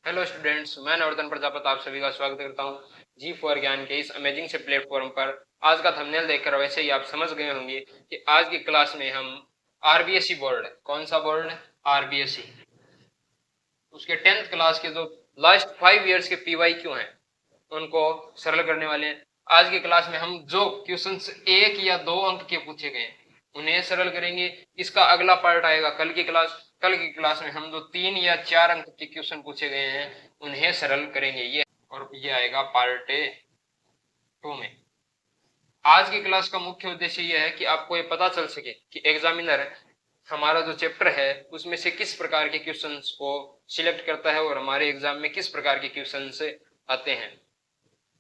Hello students, मैं नवर्धन प्रजापति आप सभी का स्वागत करता हूं जी फॉर ज्ञान के इस अमेजिंग से प्लेटफॉर्म पर। आज का थंबनेल देखकर वैसे ही आप समझ गए होंगे कि आज की क्लास में हम आरबीएसई बोर्ड, कौन सा बोर्ड? आरबीएसई, उसके 10th क्लास के जो लास्ट 5 इयर्स के पीवाईक्यू हैं उनको सरल करने वाले हैं। आज की क्लास में हम जो क्वेश्चंस 1 या 2 अंक के पूछे गए उन्हें सरल करेंगे। इसका अगला पार्ट आएगा कल की क्लास में हम जो 3 या 4 अंक के क्वेश्चन पूछे गए हैं उन्हें सरल करेंगे। ये आएगा पार्ट 2 में। आज की क्लास का मुख्य उद्देश्य यह है कि आपको ये पता चल सके कि एग्जामिनर हमारा जो चैप्टर है उसमें से किस प्रकार के क्वेश्चंस को सिलेक्ट करता है और हमारे एग्जाम में किस प्रकार के क्वेश्चंस आते हैं।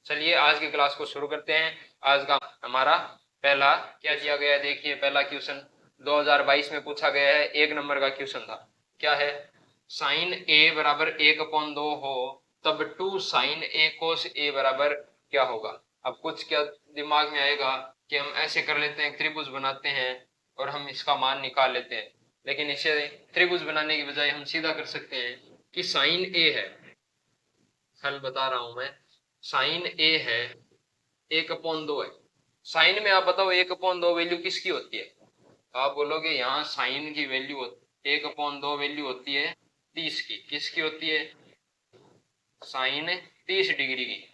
चलिए आज की क्लास को शुरू करते हैं। आज का हमारा पहला क्या दिया गया है, देखिए पहला क्वेश्चन 2022 में पूछा गया है, 1 नंबर का क्वेश्चन था। क्या है? साइन ए बराबर 1/2 हो तब 2 साइन ए कोस ए बराबर क्या होगा। अब कुछ क्या दिमाग में आएगा कि हम ऐसे कर लेते हैं, त्रिभुज बनाते हैं और हम इसका मान निकाल लेते हैं, लेकिन इसे त्रिभुज बनाने की बजाय हम सीधा कर सकते हैं कि साइन ए है, हल बता रहा हूं मैं, साइन ए है 1/2 है। साइन में आप बताओ 1/2 वैल्यू किसकी होती है? आप बोलोगे यहाँ साइन की वैल्यू 1/2 वैल्यू होती है 30 की। किसकी होती है? साइन 30 डिग्री की।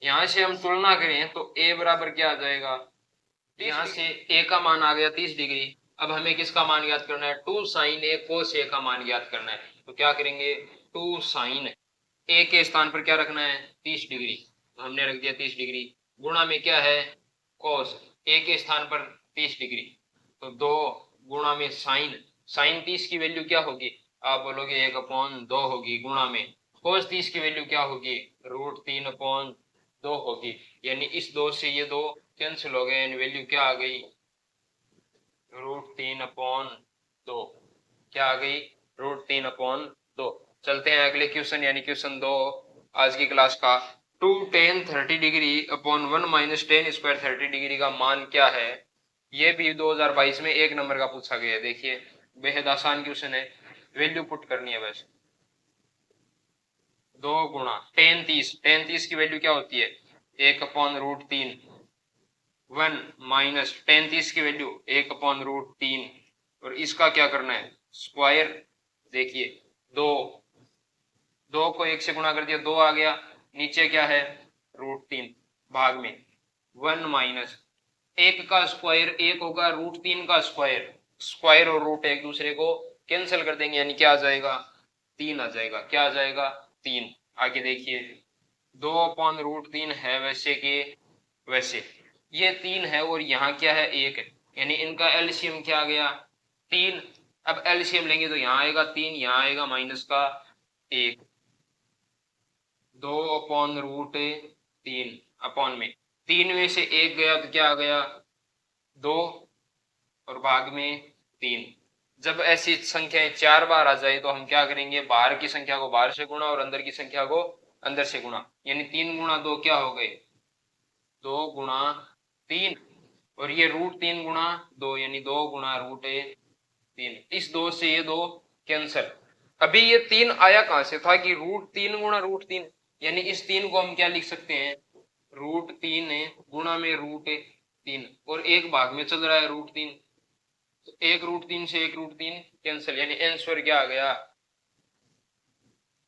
यहाँ से हम तुलना करें तो a बराबर क्या आ जाएगा? यहाँ से a का मान आ गया 30 डिग्री। अब हमें किसका मान ज्ञात करना है? 2 साइन ए कोस ए का मान ज्ञात करना है। तो क्या करेंगे? 2 साइन ए के स्थान पर क्या रखना है? 30 डिग्री। तो हमने रख दिया 30 डिग्री। गुणा में क्या है? कोस ए के स्थान पर 30 डिग्री। तो 2 गुणा में साइन 30 की वैल्यू क्या होगी? आप बोलोगे 1/2 होगी। गुणा में कोस 30 की वैल्यू क्या होगी? √3/2 होगी। यानी इस 2 से ये 2 कैंसिल हो गए, यानी वैल्यू क्या आ गई? √3/2। क्या आ गई? √3/2। चलते हैं अगले क्वेश्चन यानी क्वेश्चन 2 आज की क्लास का। 2 tan 30 degree upon 1 minus ten square 30 degree का मान क्या है? ये भी 2022 में 1 नंबर का पूछा गया है। देखिए बेहद आसान क्वेश्चन है, वैल्यू पुट करनी है बस। 2 गुणा टेन 30 की वैल्यू क्या होती है? 1/√3। 1 माइनस टेन 30 की वैल्यू 1/√3 और इसका क्या करना है? स्क्वायर। देखिए 2 को 1 से गुणा कर दिया, 2 आ गया। नीचे क्या है? √3 भाग में 1 माइनस 1 का स्क्वायर 1 होगा, √3 का स्क्वायर, स्क्वायर और रूट एक दूसरे को कैंसिल कर देंगे, यानी क्या आ जाएगा? 3 आ जाएगा। क्या आ जाएगा? 3। आगे देखिए 2/√3 है वैसे के वैसे, ये 3 है और यहाँ क्या है? 1 है, यानी इनका एलसीएम क्या आ गया? 3। अब एलसीएम लेंगे तो यहाँ आएगा 3, यहाँ आएगा माइनस का 1। 2/√3 अपॉन में 3 में से 1 गया तो क्या आ गया? 2 और भाग में 3। जब ऐसी संख्याएं 4 बार आ जाए तो हम क्या करेंगे? बाहर की संख्या को बाहर से गुणा और अंदर की संख्या को अंदर से गुणा, यानी 3 गुणा 2 क्या हो गए? 2 गुणा 3 और ये √3 गुणा 2 यानी 2 गुणा √3। इस 2 से ये 2 कैंसल। अभी ये 3 आया कहां से था कि √3 गुणा √3, यानी इस 3 को हम क्या लिख सकते हैं? √3 गुणा में √3 और एक भाग में चल रहा है √3, तो 1 √3 से 1 √3 कैंसिल, यानी आंसर क्या आ गया?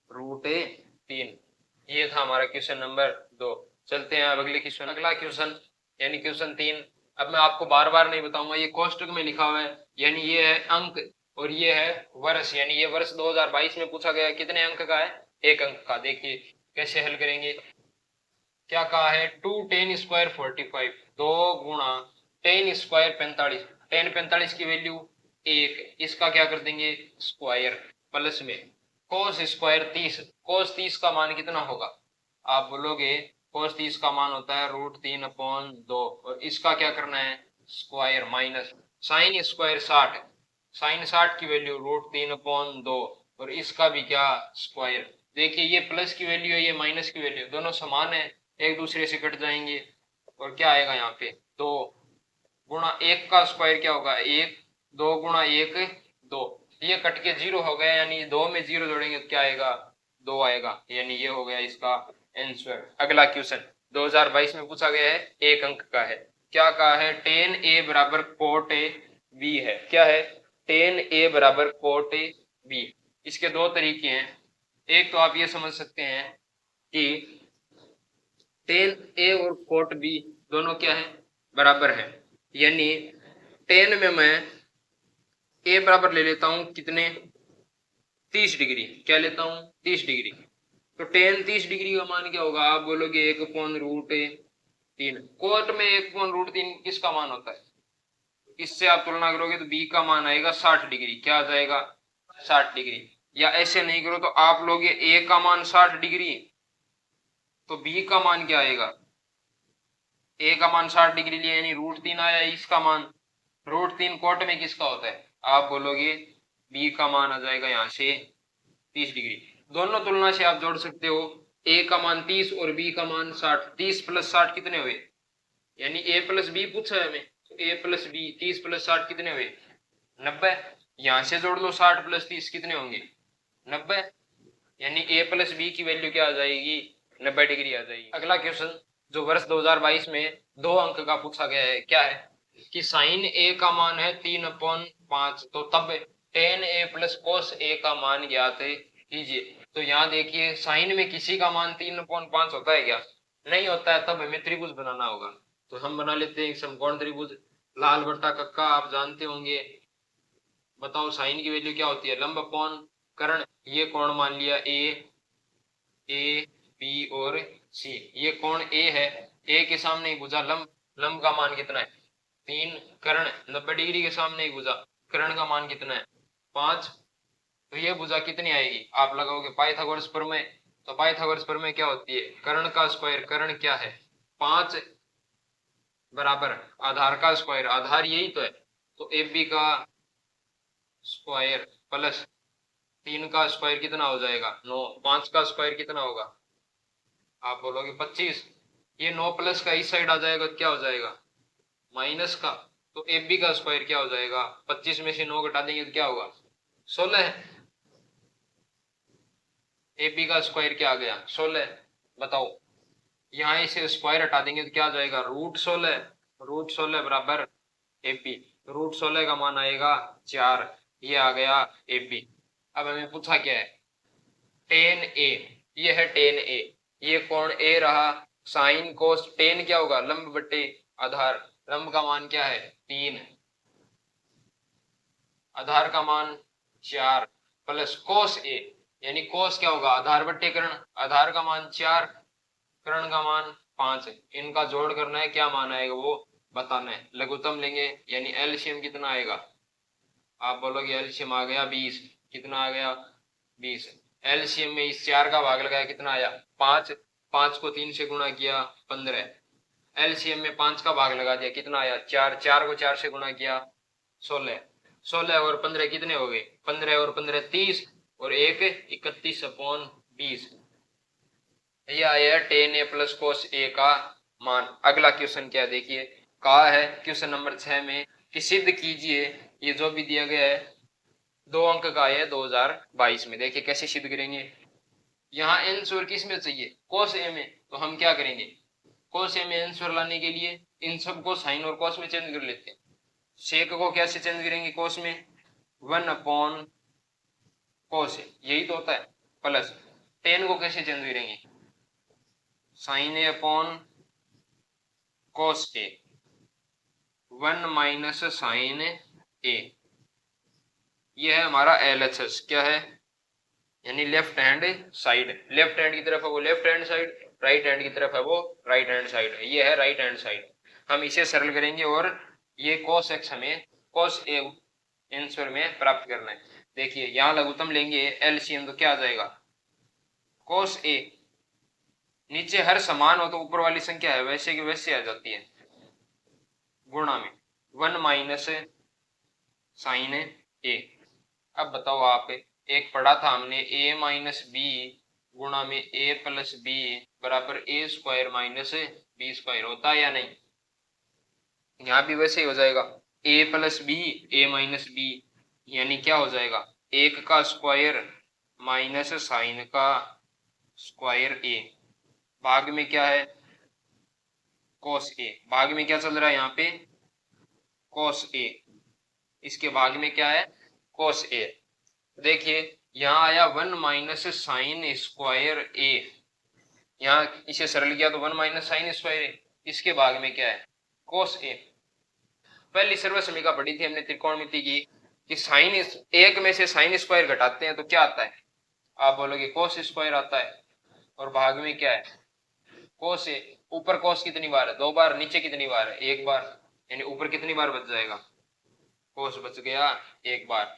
√3। ये था हमारा क्वेश्चन नंबर 2। चलते हैं अब अगले क्वेश्चन, अगला क्वेश्चन यानी क्वेश्चन 3। अब मैं आपको बार बार नहीं बताऊंगा, ये कोष्टक में लिखा हुआ है, यानी ये है अंक और ये है वर्ष, यानी ये वर्ष 2022 में पूछा गया। कितने अंक का है? 1 अंक का। देखिए कैसे हल करेंगे। क्या कहा है? 2 tan स्क्वायर 45, 2 गुणा tan स्क्वायर 45। tan 45 की वैल्यू 1, इसका क्या कर देंगे? स्क्वायर प्लस में कोस स्क्वायर 30। कोस 30 का मान कितना होगा? आप बोलोगे कोस 30 का मान होता है √3/2 और इसका क्या करना है? Square minus sine square 60। Sine 60 की वैल्यू √3/2 और इसका भी क्या? स्क्वायर। देखिए ये प्लस की वैल्यू है, ये माइनस की वैल्यू, दोनों समान है, एक दूसरे से कट जाएंगे और क्या आएगा यहाँ पे? 2 गुणा 1 का स्क्वायर क्या होगा? 1। 2 गुणा 1 2, ये कट के 0 हो गए, यानी 2 में 0 जोड़ेंगे तो क्या आएगा? 2 आएगा, यानी ये हो गया इसका आंसर। अगला क्वेश्चन 2022 में पूछा गया है, 1 अंक का है। क्या कहा है? tan a बराबर cot a b है। क्या है? tan a बराबर cot a b। इसके दो तरीके हैं। एक तो आप ये समझ सकते हैं कि tan a और cot b दोनों क्या है? बराबर है। यानी tan में मैं a बराबर ले लेता हूं कितने? 30 डिग्री। क्या लेता हूं? 30 डिग्री। तो tan 30 डिग्री का मान क्या होगा? आप बोलोगे 1/√3। कोट में 1/√3 किसका मान होता है? इससे आप तुलना करोगे तो b का मान आएगा 60 डिग्री। क्या आ जाएगा? 60 डिग्री। या ऐसे नहीं करो तो आप लोगे a का मान 60 डिग्री, तो b का मान क्या आएगा? a का मान 60 डिग्री लिया, यानी √3 आया इसका मान। √3 कोट में किसका होता है? आप बोलोगे b का मान आ जाएगा यहाँ से 30 डिग्री। दोनों तुलना से आप जोड़ सकते हो। a का मान 30 और b का मान 60। 30 + 60 कितने हुए? यानी a + b पूछा है हमें, तो a + b 30 + 60 कितने हुए? 90। यहां से जोड़ लो 60 + 30 कितने होंगे? 90। यानी a + b की वैल्यू क्या आ जाएगी? 90 डिग्री आ जाएगी। अगला क्वेश्चन जो वर्ष 2022 में 2 अंक का पूछा गया है, क्या है कि sin a का मान है 3/5, तो तब tan a + cos a का मान ज्ञात कीजिए। तो यहाँ देखिए साइन में किसी का मान 3/5 होता है क्या? नहीं होता है। तब हमें त्रिभुज बनाना होगा। तो हम बना लेते हैं एक समकोण त्रिभुज। लाल बट्टा कक्का आप जानते होंगे। बताओ साइन की वैल्यू क्या होती है? लंब अपॉन कर्ण। ये कोण मान लिया ए बी और सी। ये कोण ए है। ए के सामने ही भुजा लंब। लंब का मान कितना है? 3। कर्ण 90 डिग्री के सामने ही भुजा। कर्ण का मान कितना है? 5। तो ये भुजा कितनी आएगी? आप लगाओगे पाइथागोरस प्रमेय। तो पाइथागोरस प्रमेय क्या होती है? कर्ण का स्क्वायर। कर्ण क्या है? 5 बराबर आधार का स्क्वायर। आधार यही तो है। तो ए बी का स्क्वायर प्लस 3 का स्क्वायर कितना हो जाएगा? 9। 5 का स्क्वायर कितना होगा? आप बोलोगे 25। ये 9 प्लस का इस साइड आ जाएगा, क्या हो जाएगा? माइनस का। तो ए बी का स्क्वायर क्या हो जाएगा? 25 में से 9 घटा देंगे तो क्या होगा? 16। ए बी का स्क्वायर क्या आ गया? 16। बताओ यहाँ इसे स्क्वायर हटा देंगे तो क्या आ जाएगा? √16। √16 बराबर ए बी। √16 का मान आएगा 4। ये आ गया ए बी। अब हमें पूछा क्या है? tan a। ये है tan a। ये कोण a रहा। साइन कोस tan क्या होगा? लंब बटे आधार। लंब का मान क्या है? 3। आधार का मान 4 प्लस कोस a, यानी कोस क्या होगा? आधार बट्टे कर्ण। आधार का मान 4, कर्ण का मान 5। इनका जोड़ करना है, क्या मान आएगा वो बताना है। लघुत्तम लेंगे यानी एलसीएम कितना आएगा? आप बोलोगे एलसीएम आ गया 20। कितना आ गया? 20। एलसीएम में इस 4 का भाग लगाया, कितना आया? 5। 5 को 3 से गुणा किया 15। एलसीएम में 5 का भाग लगा दिया, कितना आया? 4। 4 को 4 से गुणा किया 16। 16 और 15 कितने हो गए? 15 और 15 30 और 1 31/20। ये आया tan a + cos a का मान। अगला क्वेश्चन क्या देखिए, कहा है क्वेश्चन नंबर 6 में कि सिद्ध कीजिए। ये जो भी दिया गया है 2 अंक का है 2022 में। देखिए कैसे सिद्ध करेंगे। यहाँ आंसर किस में चाहिए? cos a में। तो हम क्या करेंगे? cos a में आंसर लाने के लिए इन सबको साइन और cos में चेंज कर लेते हैं। सेक को कैसे चेंज करेंगे? cos में 1/cos a, यही तो होता है। प्लस tan को कैसे चेंज करेंगे? sin a upon cos a। 1 - sin a। ये है हमारा LHS। क्या है? यानी left hand side. Left hand की तरफ है वो left hand side, right hand की तरफ है वो राइट हैंड साइड। ये है राइट हैंड साइड। हम इसे सरल करेंगे और ये cos x हमें cos a आंसर में प्राप्त करना है। देखिए यहाँ लघुत्तम लेंगे एलसीएम, तो क्या आ जाएगा? cos a। नीचे हर समान हो तो ऊपर वाली संख्या है वैसे की वैसे आ जाती है, गुणा में 1 - sin a। अब बताओ आप, एक पढ़ा था हमने a - b गुणा में a + b बराबर a² - b² होता है या नहीं? यहाँ भी वैसे ही हो जाएगा। a + b a - b यानी क्या हो जाएगा? 1 का स्क्वायर माइनस साइन का स्क्वायर ए, भाग में क्या है कोस ए, भाग में क्या चल रहा है यहाँ पे कोस ए, इसके भाग में क्या है कोस ए। देखिए यहाँ आया 1 माइनस साइन स्क्वायर ए, यहाँ इसे सरल किया तो 1 माइनस साइन स्क्वायर ए, इसके भाग में क्या है कोस ए। पहली सर्वसमीका पढ़ी थी हमने त्रिकोणमिति की कि साइन एक में से साइन स्क्वायर घटाते हैं तो क्या आता है, आप बोलोगे कोस स्क्वायर आता है, और भाग में क्या है कोस ए। ऊपर कोस कितनी बार है 2 बार, नीचे कितनी बार है 1 बार, यानी ऊपर कितनी बार बच जाएगा कोस बच गया 1 बार।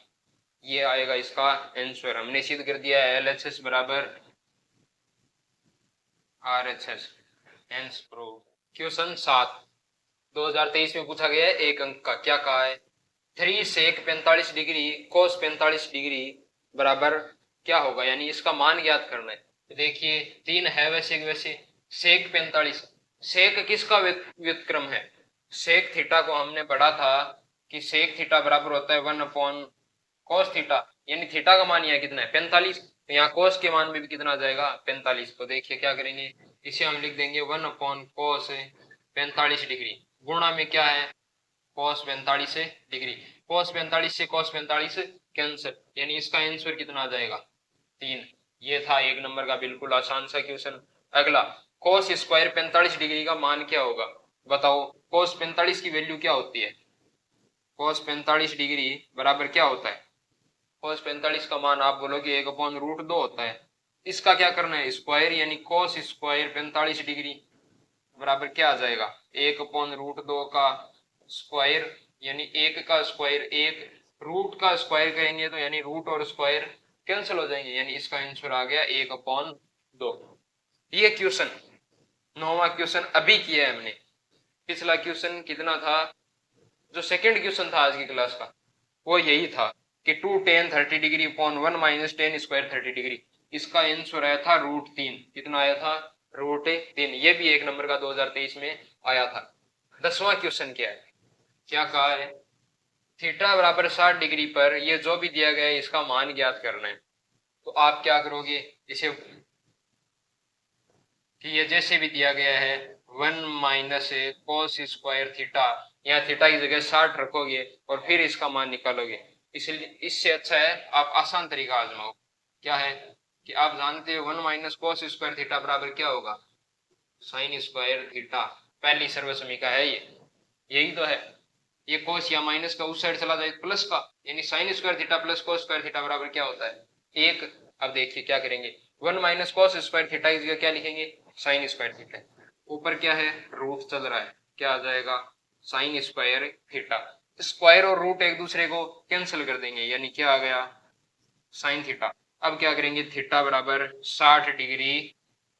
ये आएगा इसका आंसर। हमने सिद्ध कर दिया है LHS बराबर RHS, हेंस प्रूव। क्वेश्चन 7 2023 में पूछा गया है, 1 अंक का। क्या कहा है 3 सेक 45 डिग्री कोस 45 डिग्री बराबर क्या होगा, यानी इसका मान ज्ञात करना है। तो देखिए 3 है वैसे सेक 45, सेक किसका व्युत्क्रम है, सेक थीटा को हमने पढ़ा था कि सेक थीटा बराबर होता है 1 अपॉन कोस थीटा, यानी थीटा का मान यहाँ कितना है 45, तो यहाँ कोस के मान में भी कितना आ जाएगा 45। तो देखिए क्या करेंगे, इसे हम लिख देंगे 1 अपॉन कोस 45 डिग्री, गुणा में क्या है कोस 45 डिग्री, कोस 45 से कोस 45 कैंसिल, यानी इसका आंसर कितना आ जाएगा 3। ये था 1 नंबर का बिल्कुल आसान सा क्वेश्चन। अगला कोस स्क्वायर 45 डिग्री का मान क्या होगा, बताओ कोस 45 की वैल्यू क्या होती है, कोस 45 डिग्री बराबर क्या होता है, कोस 45 का मान आप बोलोगे 1 अपॉन रूट 2 होता है। इसका क्या करना है स्क्वायर, यानी कोस स्क्वायर 45 डिग्री बराबर क्या आ जाएगा 1 अपॉन रूट 2 का स्क्वायर, यानी 1 का स्क्वायर 1, रूट का स्क्वायर करेंगे तो यानी रूट और स्क्वायर कैंसिल हो जाएंगे, यानी इसका आंसर आ गया 1 अपॉन 2। ये क्वेश्चन 9वां क्वेश्चन अभी किया है हमने। पिछला क्वेश्चन कितना था, जो सेकंड क्वेश्चन था आज की क्लास का वो यही था कि 2 tan 30 degree upon 1 minus ten square 30 degree, इसका आंसर आया था रूट 3। कितना आया था रूट 3। ये भी 1 नंबर का 2023 में आया था। 10वां क्वेश्चन क्या है, क्या कहा है थीटा बराबर 60 डिग्री पर ये जो भी दिया गया है इसका मान ज्ञात करना है। तो आप क्या करोगे इसे, कि ये जैसे भी दिया गया है 1 माइनस कोस स्क्वायर थीटा, यहाँ थीटा की जगह 60 रखोगे और फिर इसका मान निकालोगे। इसलिए इससे अच्छा है आप आसान तरीका आजमाओ। क्या है कि आप जानते हो 1 माइनस कोस स्क्वायर थीटा बराबर क्या होगा साइन स्क्वायर थीटा, पहली सर्वसमीका है ये, यही तो है। ये कोस या माइनस का उस साइड चला जाए प्लस का, यानी sine square theta plus cos square theta बराबर क्या होता है 1। अब देखिए क्या करेंगे 1 माइनस कोस स्क्वायर थीटा की जगह क्या लिखेंगे साइन स्क्वायर थीटा, ऊपर क्या है रूट चल रहा है, क्या आ जाएगा साइन स्क्वायर थीटा। स्क्वायर और रूट एक दूसरे को कैंसिल कर देंगे, यानी क्या आ गया साइन थीटा। अब क्या करेंगे थीटा बराबर 60 डिग्री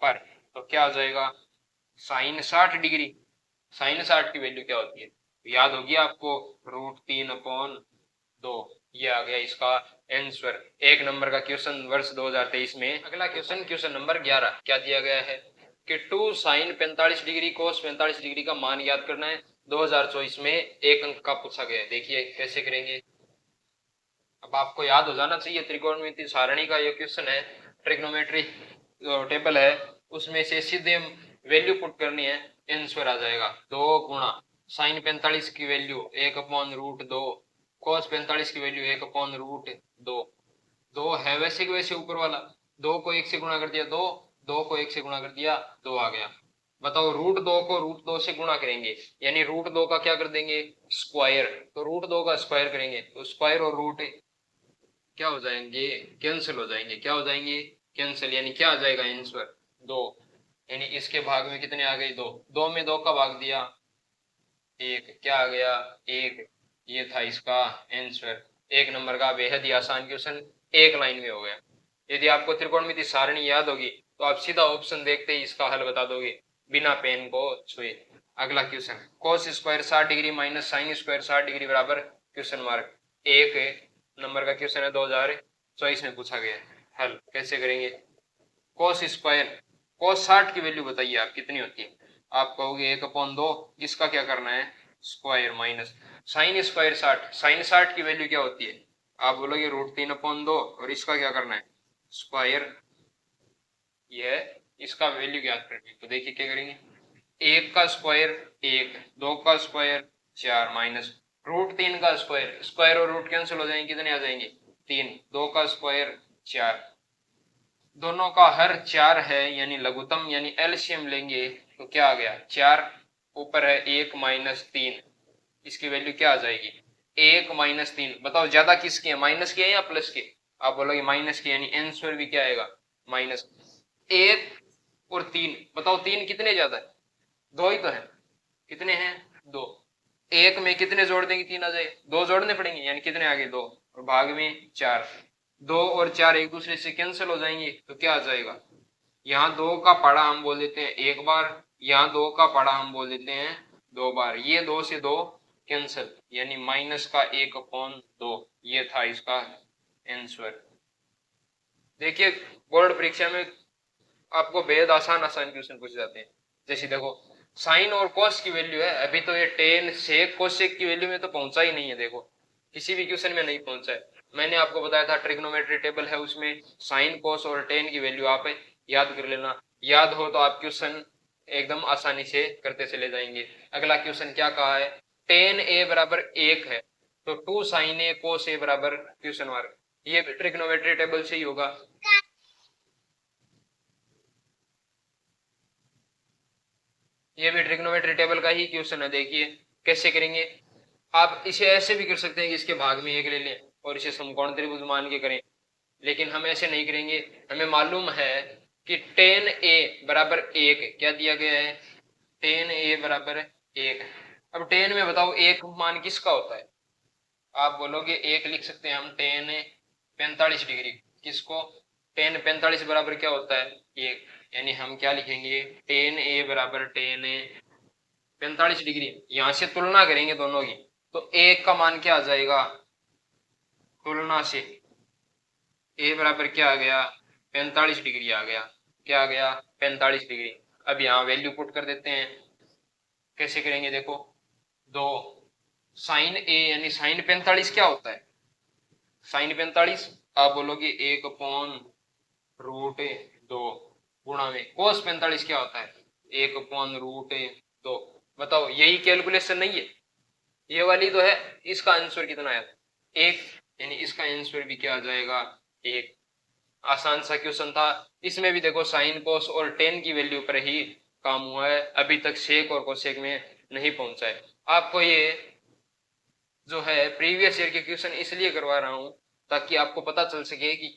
पर, तो क्या आ जाएगा साइन 60 डिग्री, साइन 60 की वैल्यू क्या होती है याद होगी आपको रूट 3 अपॉन 2। ये आ गया इसका आंसर 1 नंबर का क्वेश्चन वर्ष 2023 में। अगला क्वेश्चन क्वेश्चन नंबर 11 क्या दिया गया है कि 2 साइन 45 डिग्री कोस 45 डिग्री का मान याद करना है। 2024 में 1 अंक का पूछा गया है। देखिए कैसे करेंगे, अब आपको याद हो जाना चाहिए त्रिकोणमिति सारणी का ये क्वेश्चन है, ट्रिग्नोमेट्री टेबल है उसमें से सीधे वैल्यू पुट करनी है, आंसर आ जाएगा 2 गुणा साइन 45 की वैल्यू 1 अपॉन रूट 2, कोस 45 की वैल्यू 1 अपॉन रूट 2। 2 है वैसे के वैसे ऊपर वाला, 2 को 1 से गुणा कर दिया 2, 2 को 1 से गुणा कर दिया 2 आ गया। बताओ रूट 2 को रूट 2 से गुणा करेंगे, यानी रूट 2 का क्या कर देंगे स्क्वायर, तो रूट 2 का स्क्वायर करेंगे तो स्क्वायर और रूट क्या हो जाएंगे कैंसिल हो जाएंगे, क्या हो जाएंगे कैंसिल, यानी क्या आ जाएगा आंसर 2, यानी इसके भाग में कितने आ गए 2, 2 में 2 का भाग दिया 1, क्या आ गया 1। ये था इसका आंसर 1 नंबर का बेहद ही आसान क्वेश्चन, एक लाइन में हो गया। यदि आपको त्रिकोणमिति सारणी याद होगी तो आप सीधा ऑप्शन देखते ही इसका हल बता दोगे बिना पेन को छुए। अगला question cos square 60 degree minus sine square 60 degree बराबर क्वेश्चन मार्क 1 नंबर का क्वेश्चन है 2024 में पूछा गया है। हल कैसे करेंगे, कोस स्क्वायर कोस 60 की वैल्यू बताइए आप कितनी होती है, आप कहोगे 1 अपॉन 2, इसका क्या करना है square minus sine square 60, sine 60 की वैल्यू क्या होती है आप बोलोगे रूट 3 अपॉन 2 और इसका क्या करना है स्क्वायर, यह इसका वैल्यू ज्ञात करनी है। तो देखिए क्या करेंगे, 1 का स्क्वायर 1, 2 का स्क्वायर 4 माइनस √3 का स्क्वायर, स्क्वायर और रूट कैंसिल हो जाएंगे, कितने आ जाएंगे 3, 2 का स्क्वायर 4, दोनों का हर 4 है यानी लघुत्तम यानी एलसीएम लेंगे तो क्या आ गया 4, ऊपर है 1 माइनस 3, इसकी वैल्यू क्या आ जाएगी 1 माइनस 3। बताओ ज्यादा किसकी है, माइनस की है या प्लस की, आप बोलोगे माइनस की, यानी आंसर भी क्या आएगा माइनस 1 और 3। बताओ 3 कितने ज्यादा है, 2 ही तो है, कितने हैं 2, 1 में कितने जोड़ देंगे 3 आ जाए, 2 जोड़ने पड़ेंगे यानी कितने आगे 2 और भाग में 4, 2 और 4 एक दूसरे से कैंसिल हो जाएंगे तो क्या आ जाएगा, यहाँ 2 का पढ़ा हम बोल देते हैं 1 बार, यहाँ 2 का पढ़ा हम बोल देते हैं 2 बार, ये 2 से 2 कैंसिल यानी माइनस का 1/2, ये था इसका आंसर। देखिए बोर्ड परीक्षा में आपको बेहद आसान क्वेश्चन पूछे जाते हैं। जैसे देखो साइन और कोस की वैल्यू है, अभी तो ये टेन सेक कोसेक की वैल्यू में तो पहुंचा ही नहीं है, देखो किसी भी क्वेश्चन में नहीं पहुंचा है। मैंने आपको बताया था ट्रिग्नोमेट्री टेबल है, उसमें साइन कोस और टेन की वैल्यू आप याद कर लेना, याद हो तो आप क्वेश्चन एकदम आसानी से करते चले जाएंगे। अगला क्वेश्चन क्या कहा है, टेन ए बराबर 1 है तो 2 साइन ए कोस ए बराबर क्वेश्चन मार्क, ये ट्रिग्नोमेट्री टेबल से ही होगा। ये भी ट्रिग्नोमेट्री टेबल का ही क्वेश्चन है। देखिए कैसे करेंगे, आप इसे ऐसे भी कर सकते हैं कि इसके भाग में 1 ले लें और इसे समकोण त्रिभुज मान के करें, लेकिन हम ऐसे नहीं करेंगे। हमें मालूम है कि टेन ए बराबर 1 क्या दिया गया है, टेन ए बराबर 1। अब टेन में बताओ 1 मान किसका होता है, आप बोलोगे 1 लिख सकते हैं हम टेन 45 डिग्री, किसको टेन 45 बराबर क्या होता है 1, यानी हम क्या लिखेंगे टेन ए बराबर टेन 45 डिग्री। यहां से तुलना करेंगे दोनों की तो 1 का मान क्या आ जाएगा, तुलना से ए बराबर क्या आ गया 45 डिग्री आ गया, क्या आ गया 45 डिग्री। अब यहाँ वैल्यू पुट कर देते हैं, कैसे करेंगे देखो, 2 साइन ए यानी साइन 45 क्या होता है, साइन 45 आप बोलोगे 1/√2 गुणा में कोस 45 क्या होता है 1/√2। बताओ यही कैलकुलेशन नहीं है, ये वाली तो है, इसका आंसर कितना है 1, यानी इसका आंसर भी क्या आ जाएगा 1। आसान सा क्वेश्चन था, इसमें भी देखो साइन कोस और टेन की वैल्यू पर ही काम हुआ है, अभी तक सेक और कोसेक में नहीं पहुंचा है। आपको ये जो है प्रीवियस ईयर के क्वेश्चन इसलिए करवा रहा हूं ताकि आपको पता चल सके कि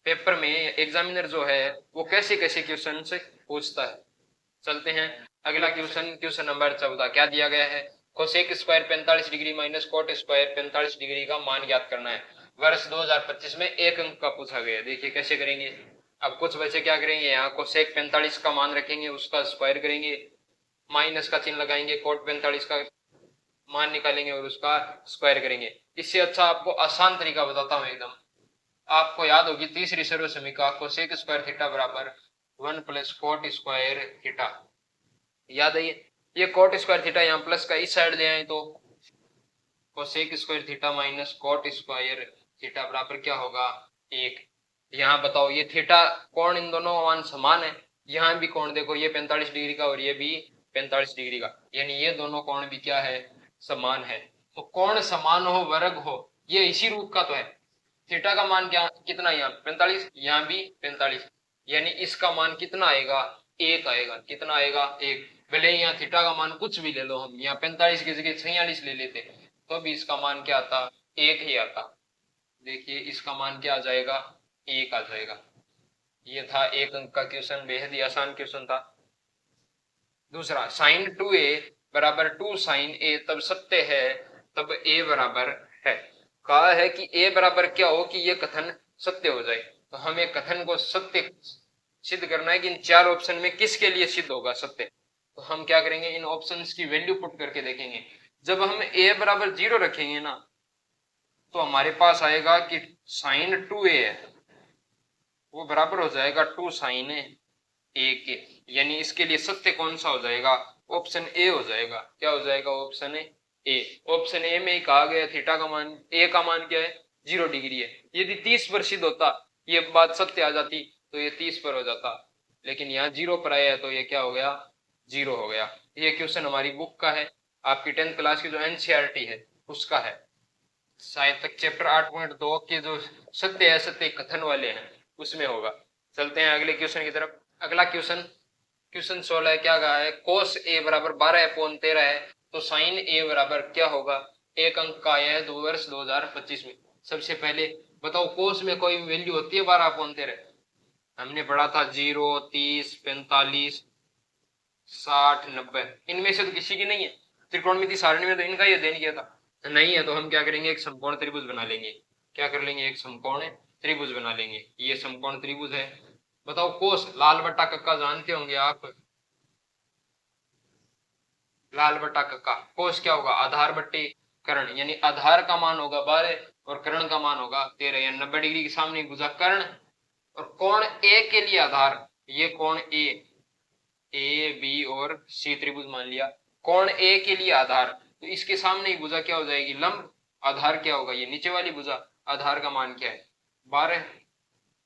पेपर में एग्जामिनर जो है वो कैसे कैसे क्वेश्चन से पूछता है। चलते हैं अगला क्वेश्चन, क्वेश्चन नंबर 14 क्या दिया गया है, cosec square 45 degree minus cot square 45 degree का मान ज्ञात करना है। वर्ष 2025 में 1 अंक का पूछा गया। देखिए कैसे करेंगे, अब कुछ बच्चे क्या करेंगे, यहाँ कोसेक 45 का मान रखेंगे, उसका स्क्वायर करेंगे, माइनस का चिन्ह लगाएंगे, कोट 45 का मान निकालेंगे और उसका स्क्वायर करेंगे। इससे अच्छा आपको आसान तरीका बताता हूँ एकदम, आपको याद होगी तीसरी सर्वसमीका कोसेक स्क्वायर थीटा बराबर 1 + कोट स्क्वायर थीटा, याद है ये कोट स्क्वायर थीटा यहाँ प्लस का इस साइड ले आए तो cosec square theta minus cot square theta बराबर क्या होगा 1। यहाँ बताओ ये थीटा कोण इन दोनों का मान समान है, यहाँ भी कोण देखो ये 45 डिग्री का और ये भी 45 डिग्री का, यानी ये दोनों कोण भी क्या है समान है। तो कोण समान हो वर्ग हो ये इसी रूप का तो है, थीटा का मान क्या कितना यहाँ 45, यहाँ भी 45, यानी इसका मान कितना आएगा 1 आएगा, कितना आएगा 1। भले यहाँ थीटा का मान कुछ भी ले लो, हम यहाँ 45 की जगह 46 ले लेते तो भी इसका मान क्या आता 1 ही आता। देखिए इसका मान क्या आ जाएगा 1 आ जाएगा। ये था 1 अंक का क्वेश्चन, बेहद ही आसान क्वेश्चन था। दूसरा साइन 2a बराबर 2 साइन a तब सत्य है तब a बराबर है। कहा है कि a बराबर क्या हो कि ये कथन सत्य हो जाए, तो हमें कथन को सत्य सिद्ध करना है कि इन 4 ऑप्शन में किसके लिए सिद्ध होगा सत्य। तो हम क्या करेंगे, इन ऑप्शंस की वैल्यू पुट करके देखेंगे। जब हम a बराबर 0 रखेंगे ना तो हमारे पास आएगा कि साइन 2a है वो बराबर हो जाएगा 2 साइन a के, यानी इसके लिए सत्य कौन सा हो जाएगा ऑप्शन ए हो जाएगा। क्या हो जाएगा ऑप्शन ए। ऑप्शन ए में ही कहा गया थीटा का मान a का मान क्या है 0 डिग्री है। यदि 30 पर सिद्ध होता ये बात सत्य आ जाती तो ये 30 पर हो जाता, लेकिन यहाँ 0 पर आया है तो ये क्या हो गया, 0 हो गया। ये क्वेश्चन हमारी बुक का है, आपकी 10th क्लास की जो एनसीईआरटी है उसका है, शायद तक चैप्टर 8.2 के जो सत्य असत्य कथन वाले हैं उसमें होगा। चलते हैं अगले क्वेश्चन की तरफ। अगला क्वेश्चन, क्वेश्चन 16 है, क्या कहा है, कोस ए बराबर 12/13 है तो साइन ए बराबर क्या होगा। एक अंक का आया है 2 वर्ष 2025 में। सबसे पहले बताओ कोस में कोई वैल्यू होती है 12/13? हमने पढ़ा था 0, 30, 45, 60, 90, इनमें से तो किसी की नहीं है। त्रिकोणमिति सारणी में तो इनका ही अध्ययन किया था, नहीं है तो हम क्या करेंगे, एक समकोण त्रिभुज बना लेंगे। क्या कर लेंगे, एक समकोण त्रिभुज बना लेंगे। ये समकोण त्रिभुज है। बताओ कोस, लाल बट्टा कक्का जानते होंगे आप, लाल बट्टा कक्का। कोस क्या होगा, आधार बट्टे कर्ण, यानी आधार का मान होगा 12 और कर्ण का मान होगा 13, यानी 90 डिग्री के सामने भुजा कर्ण। और कोण ए के लिए आधार, ये कोण ए बी और सी त्रिभुज मान लिया। कोण ए के लिए आधार, तो इसके सामने ही भुजा क्या हो जाएगी, लंब। आधार क्या होगा, ये नीचे वाली भुजा, आधार का मान क्या है 12।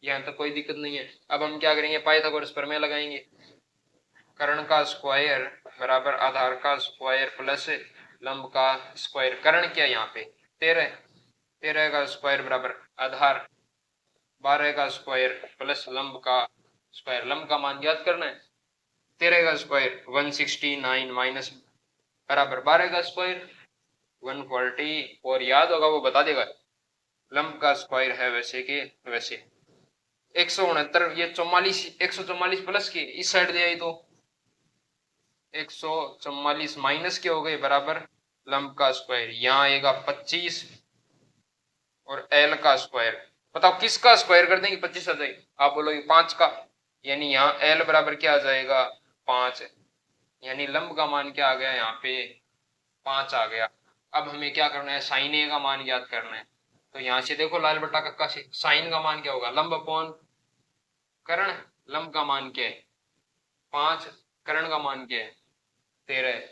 यहाँ तक कोई दिक्कत नहीं है। अब हम क्या करेंगे, पाइथागोरस प्रमेय लगाएंगे। कर्ण का स्क्वायर बराबर आधार का स्क्वायर प्लस लंब का स्क्वायर। कर्ण क्या है यहाँ पे 13, 13 का स्क्वायर बराबर आधार 12 का स्क्वायर प्लस लंब का स्क्वायर। लंब का मान ज्ञात करना है, 13 का स्क्वायर 169 माइनस बराबर 12 का स्क्वायर 140, और याद होगा वो बता देगा। लंब का स्क्वायर है वैसे के वैसे 169, ये 44, 144 प्लस के इस साइड ले आई तो 144 माइनस के हो गए बराबर लंब का स्क्वायर। यहाँ आएगा 25 और एल का स्क्वायर। बताओ किसका स्क्वायर कर देंगे 25 आ जाएगी, आप बोलोगे 5 का, यानी यहाँ एल बराबर क्या आ जाएगा 5, यानी लंब का मान क्या आ गया यहाँ पे 5 आ गया। अब हमें क्या करना है, साइन ए का मान ज्ञात करना है। तो यहाँ से देखो लाल बट्टा कक्का से साइन का मान क्या होगा, लंब अपॉन कर्ण। लंब का मान क्या है 5, कर्ण का मान क्या है 13।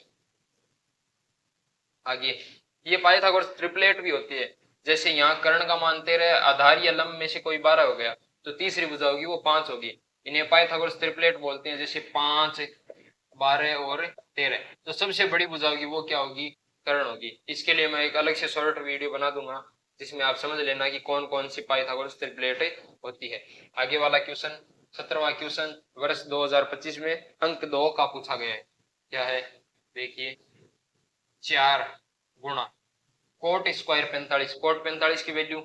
आगे ये पाइथागोरस ट्रिपलेट भी होती है, जैसे यहाँ कर्ण का मान 13 है, आधार या लंब में से कोई 12 हो गया तो तीसरी भुजा होगी वो 5 होगी। इन्हें पाइथागोरस ट्रिपलेट बोलते हैं, जैसे 5, 12 और 13। तो सबसे बड़ी भुजा होगी वो क्या होगी, कर्ण होगी। इसके लिए मैं एक अलग से शॉर्ट वीडियो बना दूंगा जिसमें आप समझ लेना कि कौन कौन सी पाइथागोरस ट्रिपलेट होती है। आगे वाला क्वेश्चन 17वां क्वेश्चन वर्ष 2025 में अंक 2 का पूछा गया है। क्या है देखिए, 4 गुणा कोट स्क्वायर 45, कोट 45 की वैल्यू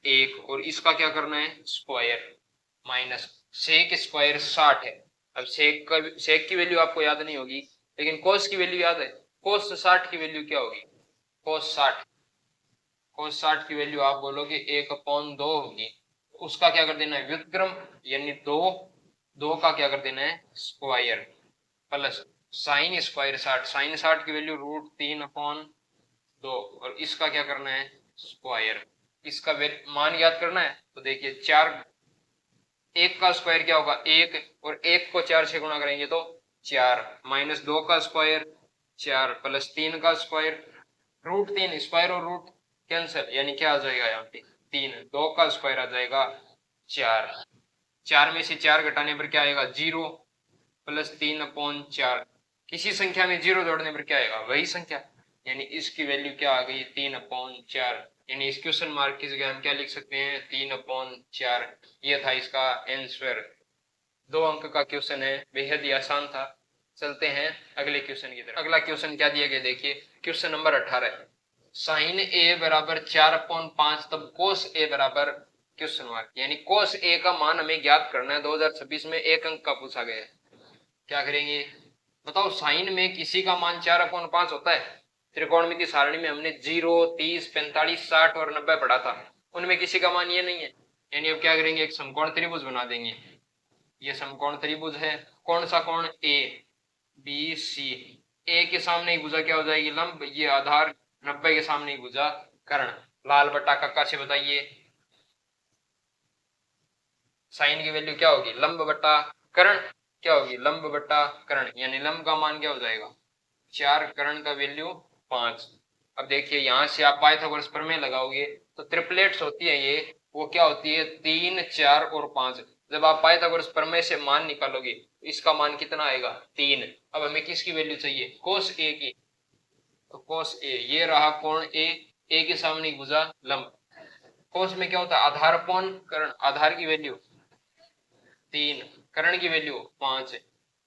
1 और इसका क्या करना है स्क्वायर माइनस सेक स्क्वायर 60 है। अब सेक की वैल्यू आपको याद नहीं होगी, लेकिन कोस की वैल्यू याद है। कोस 60 की वैल्यू क्या होगी, कोस 60 की वैल्यू आप बोलोगे 1/2 होगी। उसका क्या कर देना है व्युत्क्रम, यानी 2 का क्या कर देना है square plus sine square 60, sine 60 की वैल्यू √3/2 और इसका क्या करना है स्क्वायर। इसका मान याद करना है। तो देखिए 4, 1 का स्क्वायर क्या होगा 1 और 1 को 4 से गुणा करेंगे तो 4 माइनस 2 का स्क्वायर 4 प्लस 3 का स्क्वायर √3, स्क्वायर और रूट कैंसिल, यानी क्या आ जाएगा यहाँ पे 3, 2 का स्क्वायर आ जाएगा 4, 4 में से 4 घटाने पर क्या आएगा 0 प्लस 3/4। किसी संख्या में 0 जोड़ने पर क्या आएगा वही संख्या, यानी इसकी वैल्यू क्या आ गई 3/4, यानी इस क्वेश्चन मार्क की जगह हम क्या लिख सकते हैं 3/4। ये था इसका आंसर। 2 अंक का क्वेश्चन है, बेहद ही आसान था। चलते हैं अगले क्वेश्चन की तरफ। अगला क्वेश्चन क्या दिया गया देखिए, क्वेश्चन नंबर 18, साइन ए बराबर 4/5 तब कोस ए बराबर क्वेश्चन मार्क, यानी कोस ए का मान हमें ज्ञात करना है। 2026 में 1 अंक का पूछा गया है। क्या करेंगे बताओ, साइन में किसी का मान 4/5 होता है। त्रिकोणमिति सारणी में हमने 0, 30, 45, 60 और 90 पढ़ा था, उनमें किसी का मान ये नहीं है। यानी अब क्या करेंगे एक समकोण त्रिभुज बना देंगे। ये समकोण त्रिभुज है, कौन सा कोण ए बी सी, ए के सामने ही भुजा क्या हो जाएगी लंब, ये आधार 90 के सामने ही भुजा कर्ण। लाल बट्टा कक्का से बताइए साइन की वैल्यू क्या होगी लंब बट्टा कर्ण, क्या होगी लंब बट्टा कर्ण, यानी लंब का मान क्या हो जाएगा 4, कर्ण का वैल्यू 5। अब देखिए यहाँ से आप पाइथागोरस प्रमेय लगाओगे तो ट्रिपलेट्स होती है ये, वो क्या होती है 3, 4 और 5। जब आप पाइथागोरस प्रमेय से मान निकालोगे तो इसका मान कितना आएगा 3। अब हमें किसकी वैल्यू चाहिए कोस ए की, तो कोस ए ये रहा कोण ए के सामने भुजा लंब। कोस में क्या होता है आधार अपॉन कर्ण, आधार की वैल्यू 3, कर्ण की वैल्यू 5,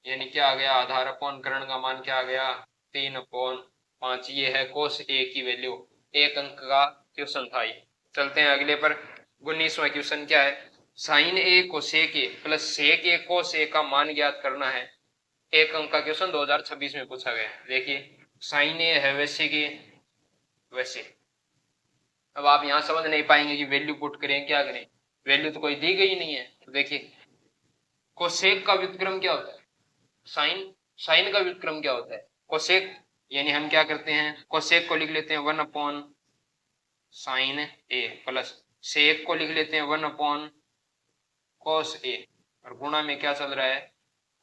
यानी क्या आ गया आधार अपॉन कर्ण का मान क्या आ गया 3/5। ये है कोस ए की वैल्यू। एक अंक का क्वेश्चन था ये। चलते हैं अगले पर। 19वां क्वेश्चन क्या है, sine A cosec A plus sec A cos A का मान ज्ञात करना है। एक अंक का क्वेश्चन 2026 में पूछा गया। देखिए साइन ए है वैसे कि वैसे। अब आप यहां समझ नहीं पाएंगे कि वैल्यू पुट करें क्या करें, वैल्यू तो कोई दी गई नहीं है। तो देखिए कोसेक का व्युत्क्रम क्या होता है, साइन, साइन का व्युत्क्रम क्या होता है कोसेक, यानी हम क्या करते हैं कोसेक को लिख लेते हैं 1 साइन ए प्लस सेक को लिख लेते हैं 1 कोस ए, और गुणा में क्या चल रहा है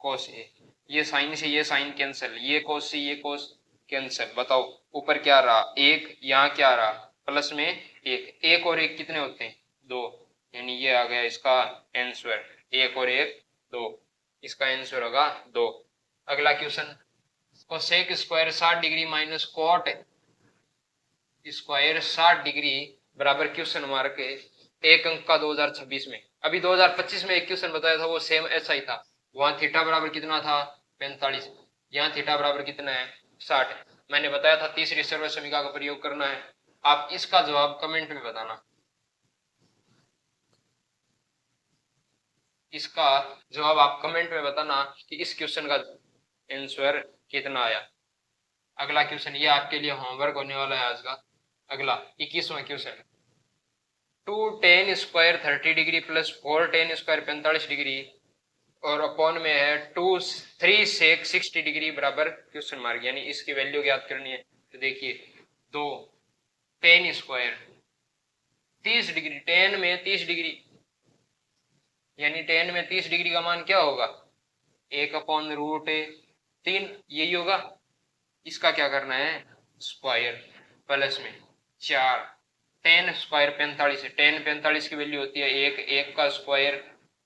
कोस ए। ये साइन से ये साइन कैंसिल, ये कोस से ये कोस कैंसिल। बताओ ऊपर क्या रहा एक, यहाँ क्या रहा प्लस में एक और एक कितने होते हैं 2, यानी ये आ गया इसका आंसर 1 और 1 2, इसका आंसर होगा 2। अगला question, cosec square 60 degree minus cot square 60 degree बराबर क्वेश्चन मार्क एक अंक का 2026 में। अभी 2025 में एक क्वेश्चन बताया था वो सेम ऐसा ही था। वहां थीटा बराबर कितना था 45, यहाँ थीटा बराबर कितना है 60। मैंने बताया था तीसरी सर्व समीकरण का प्रयोग करना है। आप इसका जवाब कमेंट में बताना, इसका जवाब आप कमेंट में बताना कि इस क्वेश्चन का आंसर कितना आया। अगला क्वेश्चन ये आपके लिए होमवर्क होने वाला है आज का। अगला 21वां question, 2 tan square 30 degree plus 4 tan square 45 degree और अपॉन में है 3 सेक 60 डिग्री बराबर क्वेश्चन मार्क, यानी इसकी वैल्यू ज्ञात करनी है। तो देखिए 2 tan स्क्वायर 30 डिग्री, tan में 30 डिग्री, यानी tan में 30 डिग्री का मान क्या होगा 1/√3, यही होगा। इसका क्या करना है स्क्वायर प्लस में 4 tan स्क्वायर 45 है, tan 45 की वैल्यू होती है 1, 1 का स्क्वायर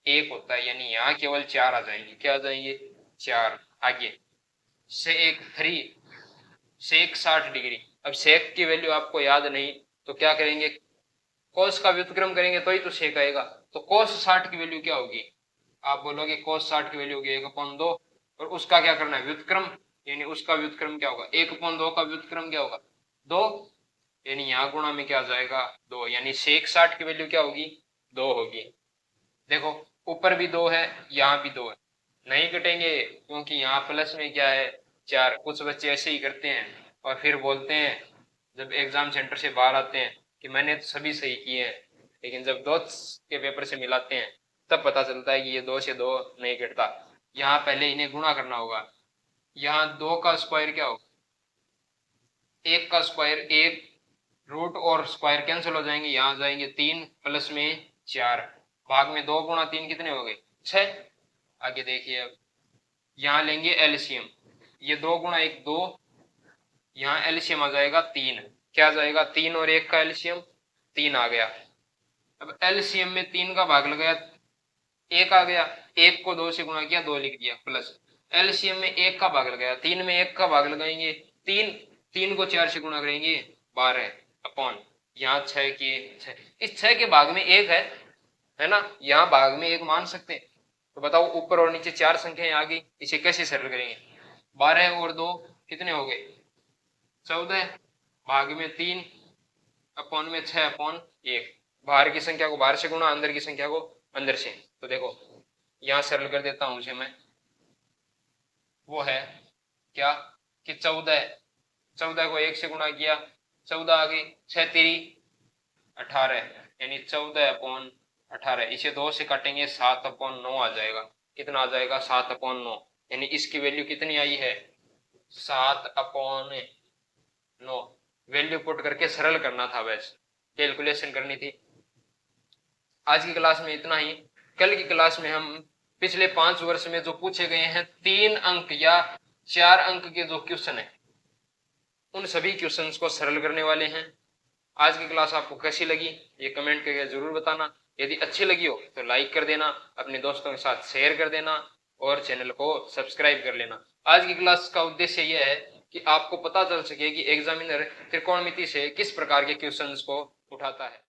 1 होता है, यानी यहाँ केवल 4 आ जाएंगे। क्या आ जाएंगे 4। आगे सेक 3 सेक 60 डिग्री। अब सेक की वैल्यू आपको याद नहीं तो क्या करेंगे कोस का व्युत्क्रम करेंगे तो ही तो सेक आएगा। तो कोस 60 की वैल्यू क्या होगी, आप बोलोगे कोस 60 की वैल्यू होगी 1/2, और उसका क्या करना है व्युत्क्रम, यानी उसका व्युत्क्रम क्या होगा 1/2 का व्युत्क्रम क्या होगा 2, यानी यहाँ गुणा में क्या आ जाएगा 2, यानी सेक 60 की वैल्यू क्या होगी 2 होगी। देखो ऊपर भी 2 है यहाँ भी 2 है, नहीं कटेंगे क्योंकि यहाँ प्लस में क्या है 4। कुछ बच्चे ऐसे ही करते हैं और फिर बोलते हैं जब एग्जाम सेंटर से बाहर आते हैं कि मैंने तो सभी सही किए हैं, लेकिन जब 2 के पेपर से मिलाते हैं तब पता चलता है कि ये 2 से 2 नहीं कटता। यहाँ पहले इन्हें गुणा करना होगा। यहाँ 2 का स्क्वायर क्या होगा 1 का स्क्वायर 1, रूट और स्क्वायर कैंसिल हो जाएंगे, यहाँ जाएंगे 3 प्लस में 4, भाग में 2 गुणा 3 कितने हो गए 6। आगे देखिए अब यहाँ लेंगे एलसीएम, ये 2 गुणा 1 2, यहाँ एलसीएम आ जाएगा 3, क्या आ जाएगा 3 और 1 का एलसीएम 3 आ गया। अब एलसीएम में 3 का भाग लगाया 1 आ गया, 1 को 2 से गुणा किया 2 लिख दिया प्लस, एलसीएम में 1 का भाग लगाया 3 में 1 का भाग लगाएंगे 3, 3 को 4 से गुणा करेंगे 12 अपॉन यहाँ 6 के 6, इस 6 के भाग में 1 है ना, यहाँ भाग में 1 मान सकते हैं। तो बताओ ऊपर और नीचे 4 संख्याएं आ गई, इसे कैसे सरल करेंगे 12 और 2 कितने हो गए 14, भाग में 3 अपॉन में 6 अपॉन 1, बाहर की संख्या को बाहर से गुणा अंदर की संख्या को अंदर से। तो देखो यहां सरल कर देता हूं उसे मैं, वो है क्या कि 14 को 1 से गुणा किया 14 आ गई, 6 3 18, यानी 14/18। इसे 2 से काटेंगे 7/9 आ जाएगा। कितना आ जाएगा 7/9, यानी इसकी वैल्यू कितनी आई है 7/9। वैल्यू पुट करके सरल करना था, वैसे कैलकुलेशन करनी थी। आज की क्लास में इतना ही। कल की क्लास में हम पिछले 5 वर्ष में जो पूछे गए हैं 3 अंक या 4 अंक के जो क्वेश्चन है उन सभी क्वेश्चंस को सरल करने वाले हैं। आज की क्लास आपको कैसी लगी ये कमेंट करके जरूर बताना। यदि अच्छी लगी हो तो लाइक कर देना, अपने दोस्तों के साथ शेयर कर देना और चैनल को सब्सक्राइब कर लेना। आज की क्लास का उद्देश्य यह है कि आपको पता चल सके कि एग्जामिनर त्रिकोणमिति से किस प्रकार के क्वेश्चंस को उठाता है।